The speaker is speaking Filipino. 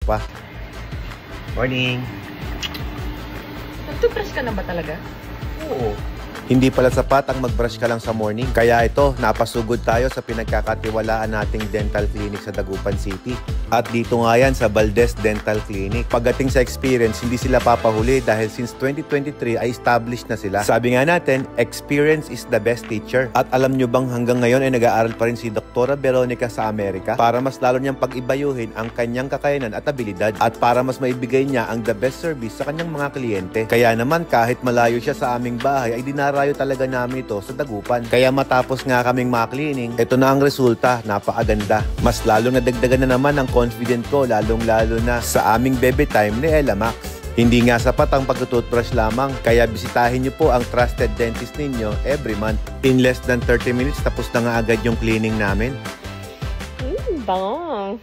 pa. Morning! Nag-toothbrush ka na ba talaga? Oo. Hindi pala sapat ang mag-brush ka lang sa morning. Kaya ito, napasugod tayo sa pinagkakatiwalaan nating dental clinic sa Dagupan City. At dito nga yan sa Valdez Dental Clinic. Pagdating sa experience, hindi sila papahuli dahil since 2023 ay established na sila. Sabi nga natin, experience is the best teacher. At alam nyo bang hanggang ngayon ay nag-aaral pa rin si Dr. Veronica sa Amerika para mas lalo niyang pag-ibayuhin ang kanyang kakayanan at abilidad at para mas maibigay niya ang the best service sa kanyang mga kliyente. Kaya naman kahit malayo siya sa aming bahay ay dinarayo talaga namin ito sa Dagupan. Kaya matapos nga kaming ma-cleaning, ito na ang resulta, napakaganda. Mas lalong nadagdagan na naman ang confident ko lalong-lalo na sa aming baby time ni Ella Max. Hindi nga sapat ang pag-toothbrush lamang, kaya bisitahin niyo po ang trusted dentist ninyo every month. In less than 30 minutes, tapos na nga agad yung cleaning namin. Bango.